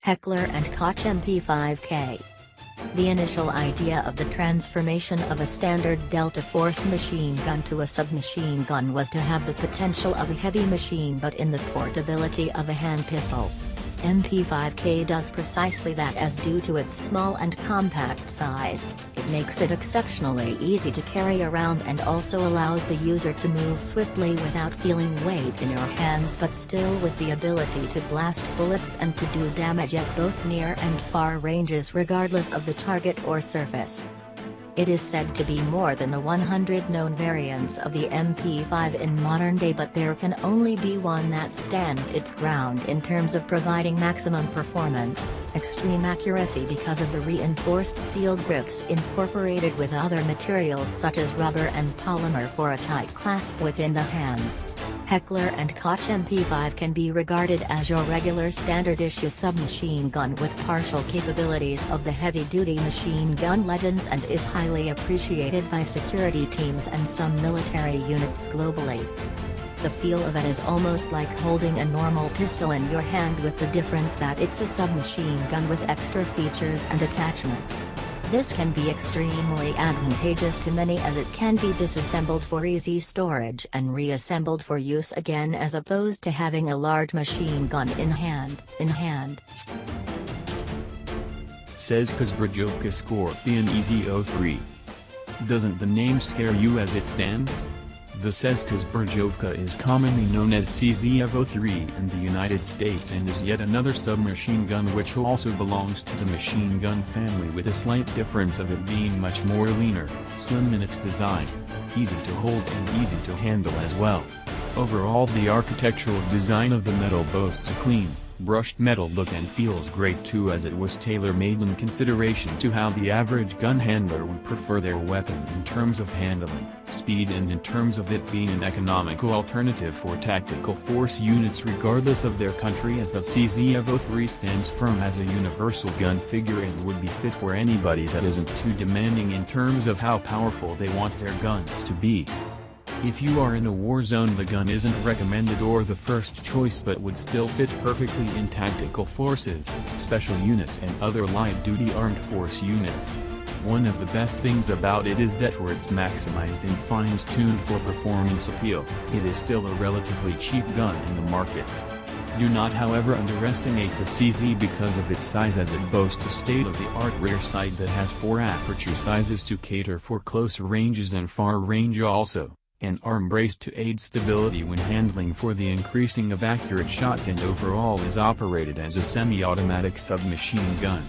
Heckler & Koch MP5K. The initial idea of the transformation of a standard Delta Force machine gun to a submachine gun was to have the potential of a heavy machine but in the portability of a hand pistol. MP5K does precisely that, as due to its small and compact size, it makes it exceptionally easy to carry around and also allows the user to move swiftly without feeling weight in your hands, but still with the ability to blast bullets and to do damage at both near and far ranges regardless of the target or surface. It is said to be more than the 100 known variants of the MP5 in modern day, but there can only be one that stands its ground in terms of providing maximum performance, extreme accuracy because of the reinforced steel grips incorporated with other materials such as rubber and polymer for a tight clasp within the hands. Heckler & Koch MP5 can be regarded as your regular standard-issue submachine gun with partial capabilities of the heavy-duty machine gun legends and is highly appreciated by security teams and some military units globally. The feel of it is almost like holding a normal pistol in your hand, with the difference that it's a submachine gun with extra features and attachments. This can be extremely advantageous to many, as it can be disassembled for easy storage and reassembled for use again, as opposed to having a large machine gun in hand. Says Kazbrajovka Scorpion EV03. Doesn't the name scare you as it stands? The Kazbrajovka is commonly known as CZF-03 in the United States and is yet another submachine gun which also belongs to the machine gun family, with a slight difference of it being much more leaner, slim in its design, easy to hold and easy to handle as well. Overall, the architectural design of the metal boasts a clean, brushed metal look and feels great too, as it was tailor-made in consideration to how the average gun handler would prefer their weapon in terms of handling, speed, and in terms of it being an economical alternative for tactical force units regardless of their country, as the CZF-03 stands firm as a universal gun figure and would be fit for anybody that isn't too demanding in terms of how powerful they want their guns to be. If you are in a war zone, the gun isn't recommended or the first choice, but would still fit perfectly in tactical forces, special units and other light-duty armed force units. One of the best things about it is that for its maximized and fine-tuned for performance appeal, it is still a relatively cheap gun in the markets. Do not however underestimate the CZ because of its size, as it boasts a state-of-the-art rear sight that has 4 aperture sizes to cater for close ranges and far range, also an arm brace to aid stability when handling for the increasing of accurate shots, and overall is operated as a semi-automatic submachine gun.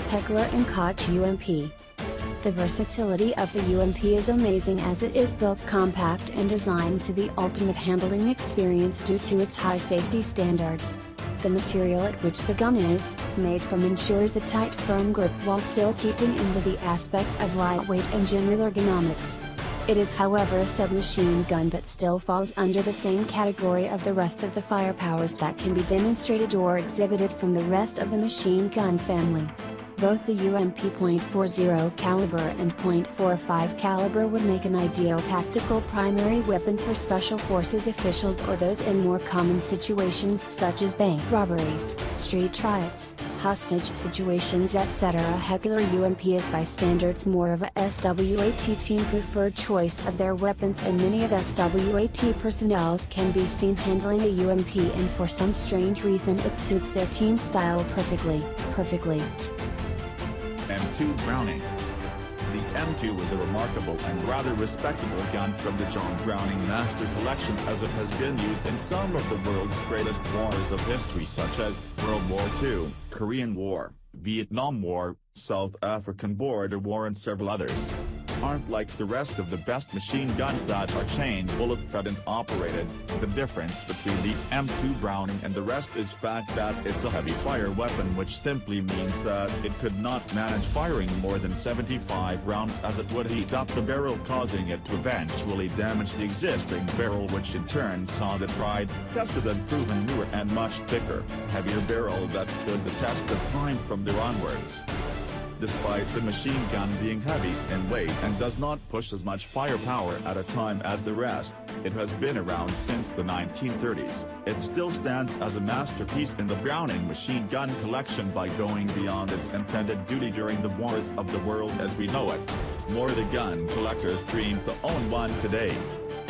Heckler & Koch UMP. The versatility of the UMP is amazing, as it is built compact and designed to the ultimate handling experience due to its high safety standards. The material at which the gun is made from ensures a tight, firm grip while still keeping in with the aspect of lightweight and general ergonomics. It is however a submachine gun, but still falls under the same category of the rest of the firepowers that can be demonstrated or exhibited from the rest of the machine gun family. Both the UMP .40 caliber and .45 caliber would make an ideal tactical primary weapon for special forces officials or those in more common situations such as bank robberies, street riots, hostage situations, etc. Heckler UMP is by standards more of a SWAT team preferred choice of their weapons, and many of SWAT personnel can be seen handling a UMP, and for some strange reason it suits their team style perfectly. M2 Browning. The M2 is a remarkable and rather respectable gun from the John Browning Master Collection, as it has been used in some of the world's greatest wars of history, such as World War II, Korean War, Vietnam War, South African Border War, and several others. Aren't like the rest of the best machine guns that are chain bullet-fed and operated. The difference between the M2 Browning and the rest is fact that it's a heavy fire weapon, which simply means that it could not manage firing more than 75 rounds, as it would heat up the barrel, causing it to eventually damage the existing barrel, which in turn saw the tried, tested and proven newer and much thicker, heavier barrel that stood the test of time from there onwards. Despite the machine gun being heavy in weight and does not push as much firepower at a time as the rest, it has been around since the 1930s. It still stands as a masterpiece in the Browning machine gun collection by going beyond its intended duty during the wars of the world as we know it. More the gun collectors dream to own one today.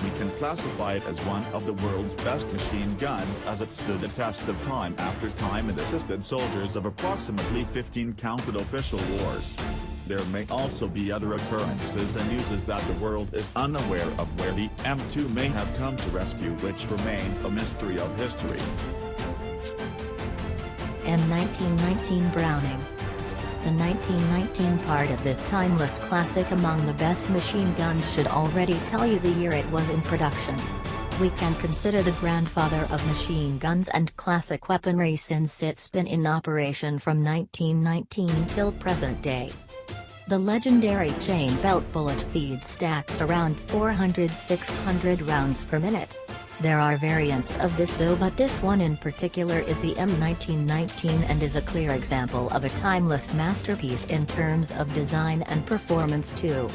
We can classify it as one of the world's best machine guns as it stood the test of time after time and assisted soldiers of approximately 15 counted official wars. There may also be other occurrences and uses that the world is unaware of where the M2 may have come to rescue, which remains a mystery of history. M1919 Browning. The 1919 part of this timeless classic among the best machine guns should already tell you the year it was in production. We can consider the grandfather of machine guns and classic weaponry since it's been in operation from 1919 till present day. The legendary chain belt bullet feed stacks around 400-600 rounds per minute. There are variants of this though, but this one in particular is the M1919 and is a clear example of a timeless masterpiece in terms of design and performance too.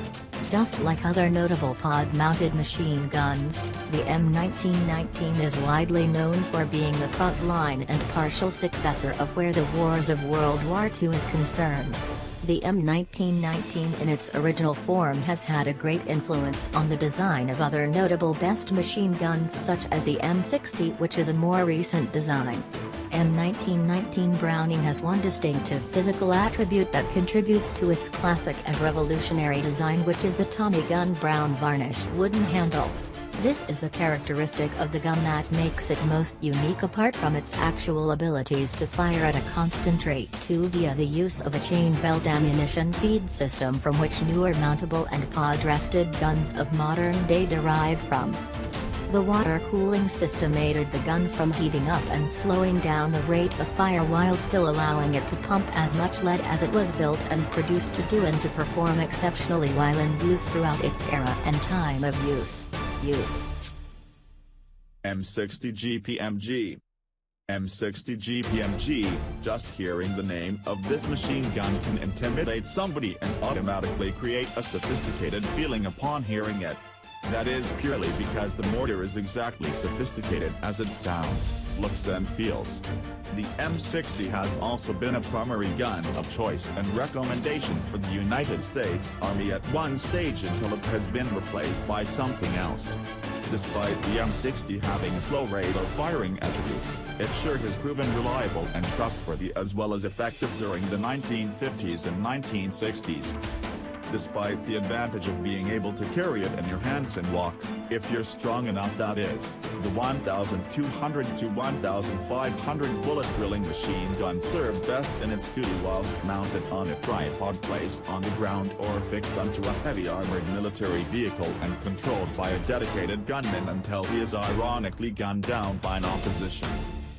Just like other notable pod-mounted machine guns, the M1919 is widely known for being the front line and partial successor of where the wars of World War II is concerned. The M1919 in its original form has had a great influence on the design of other notable best machine guns such as the M60, which is a more recent design. M1919 Browning has one distinctive physical attribute that contributes to its classic and revolutionary design, which is the Tommy gun brown varnished wooden handle. This is the characteristic of the gun that makes it most unique apart from its actual abilities to fire at a constant rate too via the use of a chain belt ammunition feed system from which newer mountable and pod-rested guns of modern day derive from. The water cooling system aided the gun from heating up and slowing down the rate of fire while still allowing it to pump as much lead as it was built and produced to do and to perform exceptionally while in use throughout its era and time of use. M60 GPMG. M60 GPMG, just hearing the name of this machine gun can intimidate somebody and automatically create a sophisticated feeling upon hearing it. That is purely because the mortar is exactly sophisticated as it sounds, looks and feels. The M60 has also been a primary gun of choice and recommendation for the United States Army at one stage until it has been replaced by something else. Despite the M60 having a slow rate of firing attributes, it sure has proven reliable and trustworthy as well as effective during the 1950s and 1960s. Despite the advantage of being able to carry it in your hands and walk, if you're strong enough that is, the 1,200 to 1,500 bullet drilling machine gun served best in its duty whilst mounted on a tripod placed on the ground or fixed onto a heavy armored military vehicle and controlled by a dedicated gunman until he is ironically gunned down by an opposition.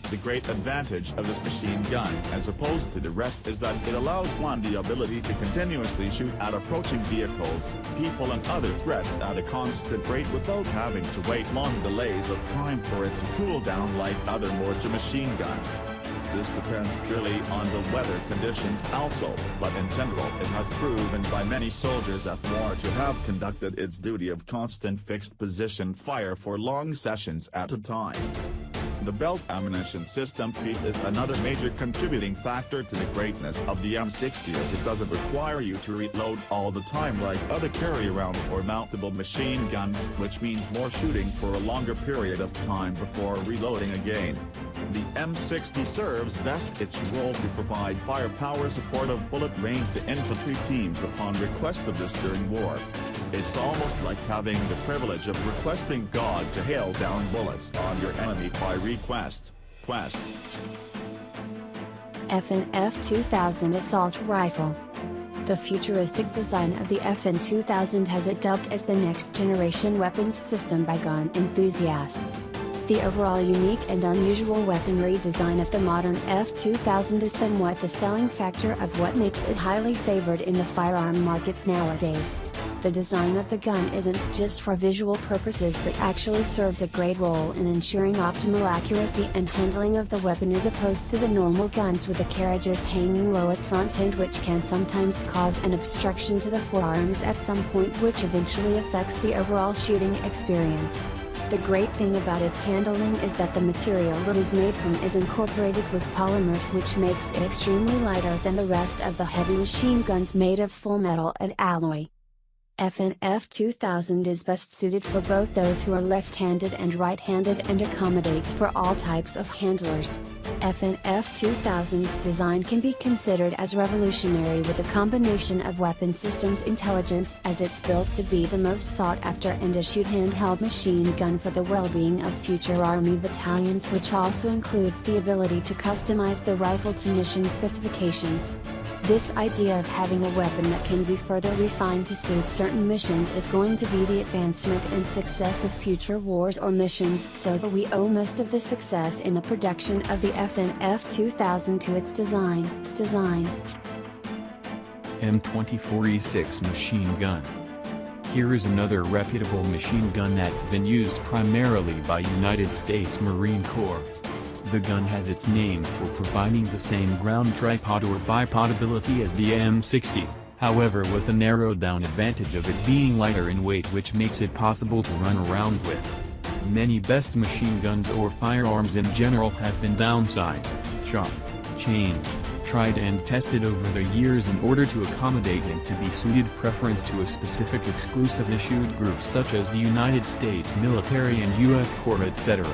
The great advantage of this machine gun as opposed to the rest is that it allows one the ability to continuously shoot at approaching vehicles, people and other threats at a constant rate without having to wait long delays of time for it to cool down like other mortar machine guns. This depends purely on the weather conditions also, but in general it has proven by many soldiers at war to have conducted its duty of constant fixed position fire for long sessions at a time. The belt ammunition system feed is another major contributing factor to the greatness of the M60 as it doesn't require you to reload all the time like other carry-around or mountable machine guns, which means more shooting for a longer period of time before reloading again. The M60 serves best its role to provide firepower support of bullet range to infantry teams upon request of this during war. It's almost like having the privilege of requesting God to hail down bullets on your enemy by request. FN-F2000 Assault Rifle. The futuristic design of the FN-2000 has it dubbed as the next-generation weapons system by gun enthusiasts. The overall unique and unusual weaponry design of the modern F-2000 is somewhat the selling factor of what makes it highly favored in the firearm markets nowadays. The design of the gun isn't just for visual purposes but actually serves a great role in ensuring optimal accuracy and handling of the weapon as opposed to the normal guns with the carriages hanging low at front end, which can sometimes cause an obstruction to the forearms at some point, which eventually affects the overall shooting experience. The great thing about its handling is that the material it is made from is incorporated with polymers, which makes it extremely lighter than the rest of the heavy machine guns made of full metal and alloy. FNF 2000 is best suited for both those who are left-handed and right-handed and accommodates for all types of handlers. FNF 2000's design can be considered as revolutionary with a combination of weapon systems intelligence, as it's built to be the most sought-after and issued handheld machine gun for the well-being of future Army battalions, which also includes the ability to customize the rifle to mission specifications. This idea of having a weapon that can be further refined to suit certain missions is going to be the advancement and success of future wars or missions, so that we owe most of the success in the production of the FNF 2000 to its design. M24E6 Machine Gun. Here is another reputable machine gun that's been used primarily by United States Marine Corps. The gun has its name for providing the same ground tripod or bipod ability as the M60, however with a narrowed-down advantage of it being lighter in weight, which makes it possible to run around with. Many best machine guns or firearms in general have been downsized, chopped, changed, tried and tested over the years in order to accommodate and to be suited preference to a specific exclusive issued group such as the United States military and U.S. Corps, etc.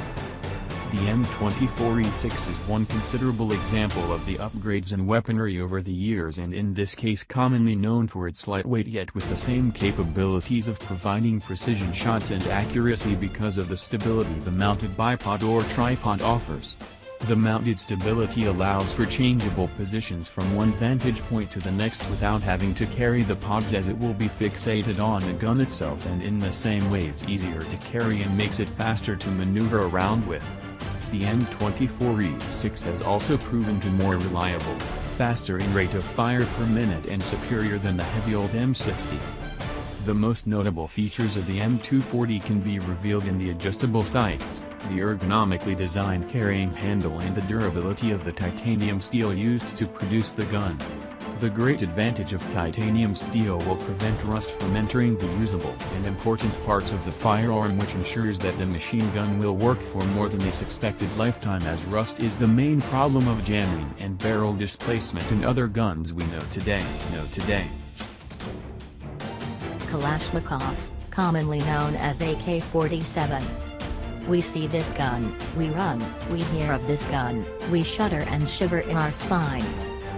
The M24E6 is one considerable example of the upgrades in weaponry over the years, and in this case commonly known for its lightweight yet with the same capabilities of providing precision shots and accuracy because of the stability the mounted bipod or tripod offers. The mounted stability allows for changeable positions from one vantage point to the next without having to carry the pods, as it will be fixated on the gun itself, and in the same way is easier to carry and makes it faster to maneuver around with. The M24E6 has also proven to be more reliable, faster in rate of fire per minute and superior than the heavy old M60. The most notable features of the M240 can be revealed in the adjustable sights, the ergonomically designed carrying handle and the durability of the titanium steel used to produce the gun. The great advantage of titanium steel will prevent rust from entering the usable and important parts of the firearm, which ensures that the machine gun will work for more than its expected lifetime, as rust is the main problem of jamming and barrel displacement in other guns we know today. Kalashnikov, commonly known as AK-47. We see this gun, we run, we hear of this gun, we shudder and shiver in our spine.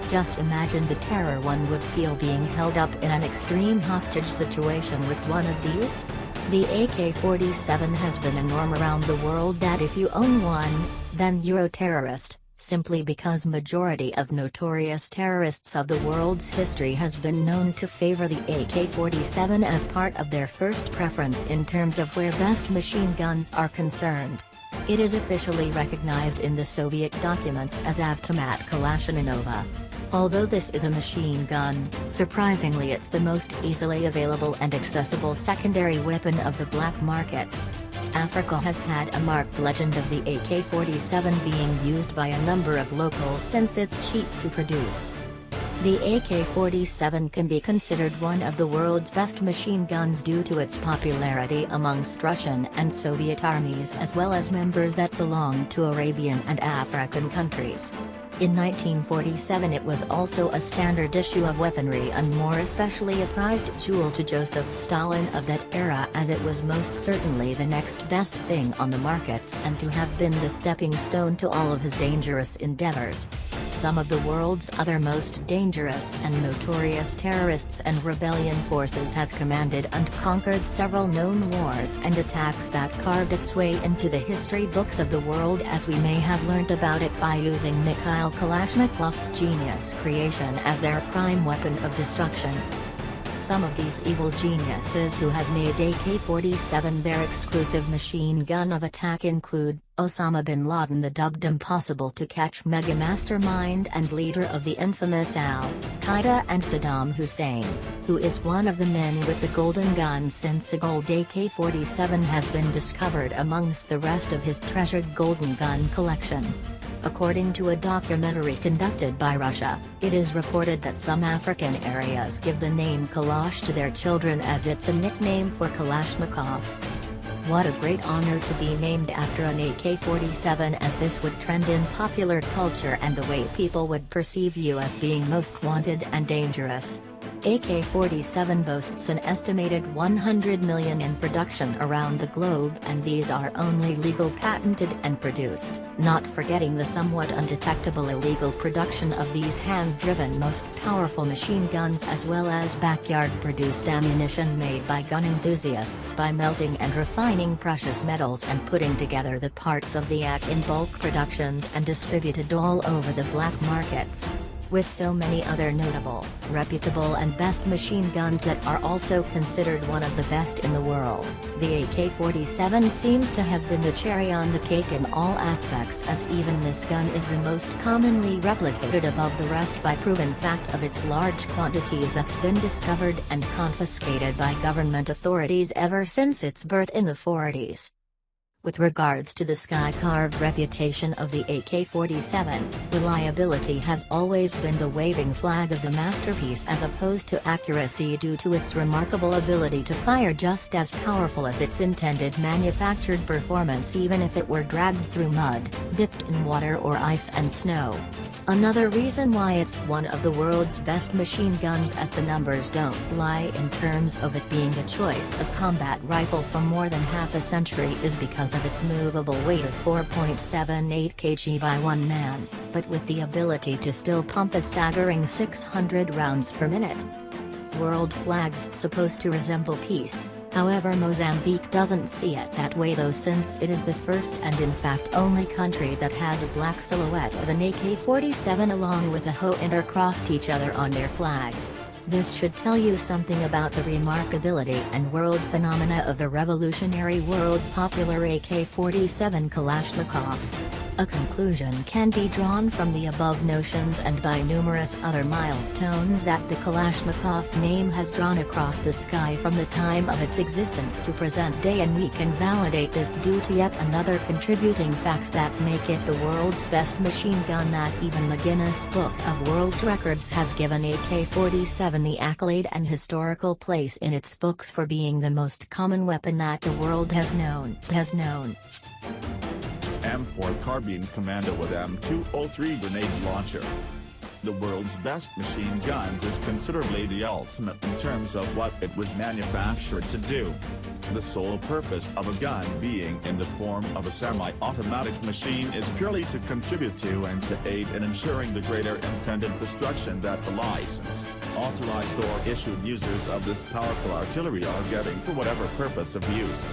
Just imagine the terror one would feel being held up in an extreme hostage situation with one of these. The AK-47 has been a norm around the world that if you own one, then you're a terrorist, simply because majority of notorious terrorists of the world's history has been known to favor the AK-47 as part of their first preference in terms of where best machine guns are concerned. It is officially recognized in the Soviet documents as Avtomat Kalashnikov. Although this is a machine gun, surprisingly it's the most easily available and accessible secondary weapon of the black markets. Africa has had a marked legend of the AK-47 being used by a number of locals since it's cheap to produce. The AK-47 can be considered one of the world's best machine guns due to its popularity amongst Russian and Soviet armies, as well as members that belong to Arabian and African countries. In 1947 it was also a standard issue of weaponry and more especially a prized jewel to Joseph Stalin of that era, as it was most certainly the next best thing on the markets and to have been the stepping stone to all of his dangerous endeavors. Some of the world's other most dangerous and notorious terrorists and rebellion forces has commanded and conquered several known wars and attacks that carved its way into the history books of the world, as we may have learnt about it by using Kalashnikov's genius creation as their prime weapon of destruction. some of these evil geniuses who has made AK-47 their exclusive machine gun of attack include Osama bin Laden, the dubbed impossible to catch mega mastermind and leader of the infamous Al-Qaeda, and Saddam Hussein, who is one of the men with the golden gun since a gold AK-47 has been discovered amongst the rest of his treasured golden gun collection. According to a documentary conducted by Russia, it is reported that some African areas give the name Kalash to their children as it's a nickname for Kalashnikov. What a great honor to be named after an AK-47, as this would trend in popular culture and the way people would perceive you as being most wanted and dangerous. AK-47 boasts an estimated 100 million in production around the globe, and these are only legal, patented and produced, not forgetting the somewhat undetectable illegal production of these hand-driven most powerful machine guns, as well as backyard-produced ammunition made by gun enthusiasts by melting and refining precious metals and putting together the parts of the AK in bulk productions and distributed all over the black markets. With so many other notable, reputable and best machine guns that are also considered one of the best in the world, the AK-47 seems to have been the cherry on the cake in all aspects, as even this gun is the most commonly replicated above the rest by proven fact of its large quantities that's been discovered and confiscated by government authorities ever since its birth in the 40s. With regards to the sky-carved reputation of the AK-47, reliability has always been the waving flag of the masterpiece, as opposed to accuracy, due to its remarkable ability to fire just as powerful as its intended manufactured performance, even if it were dragged through mud, dipped in water or ice and snow. Another reason why it's one of the world's best machine guns, as the numbers don't lie in terms of it being the choice of combat rifle for more than half a century, is because of its movable weight of 4.78 kg by one man, but with the ability to still pump a staggering 600 rounds per minute. World flag's supposed to resemble peace, however Mozambique doesn't see it that way though, since it is the first and in fact only country that has a black silhouette of an AK-47 along with a hoe intercrossed each other on their flag. This should tell you something about the remarkability and world phenomena of the revolutionary world popular AK-47 Kalashnikov. A conclusion can be drawn from the above notions and by numerous other milestones that the Kalashnikov name has drawn across the sky from the time of its existence to present day, and we can validate this due to yet another contributing facts that make it the world's best machine gun, that even the Guinness Book of World Records has given AK-47 the accolade and historical place in its books for being the most common weapon that the world has known. M4 Carbine Commando with M203 grenade launcher. The world's best machine guns is considerably the ultimate in terms of what it was manufactured to do. The sole purpose of a gun being in the form of a semi-automatic machine is purely to contribute to and to aid in ensuring the greater intended destruction that the licensed, authorized or issued users of this powerful artillery are getting for whatever purpose of use.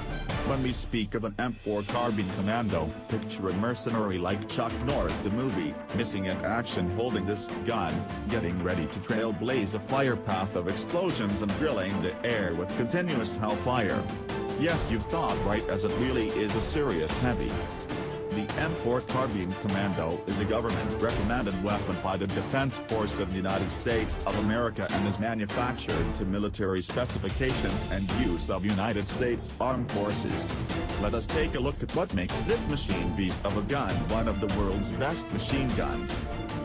When we speak of an M4 Carbine Commando, picture a mercenary like Chuck Norris the movie, missing in action holding this gun, getting ready to trailblaze a fire path of explosions and drilling the air with continuous hellfire. Yes, you thought right, as it really is a serious heavy. The M4 Carbine Commando is a government-recommended weapon by the Defense Force of the United States of America and is manufactured to military specifications and use of United States Armed Forces. Let us take a look at what makes this machine beast of a gun one of the world's best machine guns.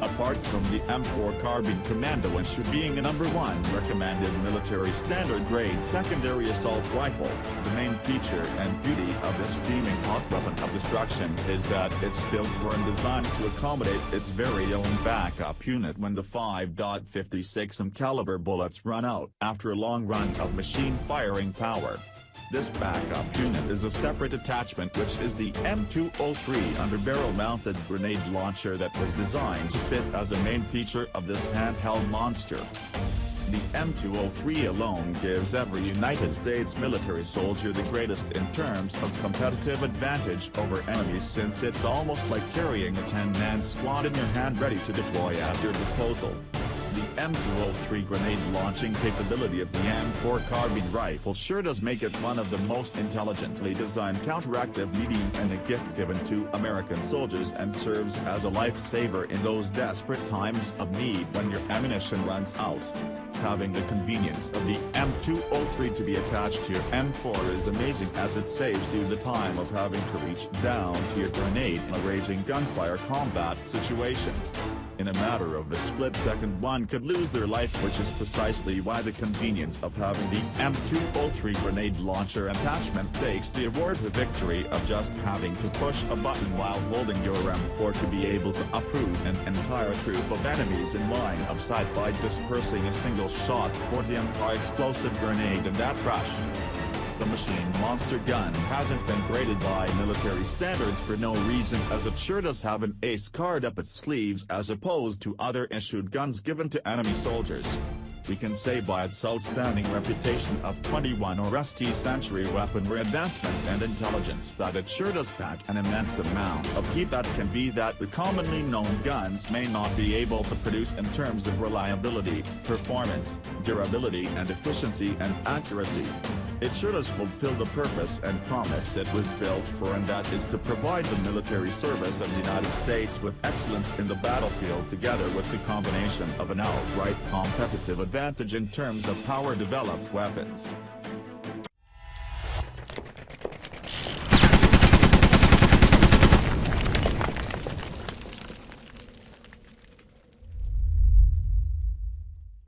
Apart from the M4 Carbine Commando ensure being a #1 recommended military standard grade secondary assault rifle, the main feature and beauty of this steaming hot weapon of destruction is that it's built for and designed to accommodate its very own backup unit when the 5.56 caliber bullets run out after a long run of machine firing power. This backup unit is a separate attachment, which is the M203 underbarrel mounted grenade launcher that was designed to fit as a main feature of this handheld monster. The M203 alone gives every United States military soldier the greatest in terms of competitive advantage over enemies, since it's almost like carrying a 10-man squad in your hand ready to deploy at your disposal. the M203 grenade launching capability of the M4 carbine rifle sure does make it one of the most intelligently designed counteractive medium and a gift given to American soldiers and serves as a lifesaver in those desperate times of need when your ammunition runs out. Having the convenience of the M203 to be attached to your M4 is amazing as it saves you the time of having to reach down to your grenade in a raging gunfire combat situation. In a matter of a split second one could lose their life, which is precisely why the convenience of having the M203 grenade launcher attachment takes the award of victory of just having to push a button while holding your M4 to be able to uproot an entire troop of enemies in line of sight by dispersing a single shot 40mm high-explosive grenade in that rush. The machine monster gun hasn't been graded by military standards for no reason, as it sure does have an ace card up its sleeves as opposed to other issued guns given to enemy soldiers. We can say by its outstanding reputation of 21st century weaponry advancement and intelligence that it sure does pack an immense amount of heat that can be that the commonly known guns may not be able to produce in terms of reliability, performance, durability and efficiency and accuracy. It sure does fulfill the purpose and promise it was built for, and that is to provide the military service of the United States with excellence in the battlefield together with the combination of an outright competitive advantage in terms of power-developed weapons.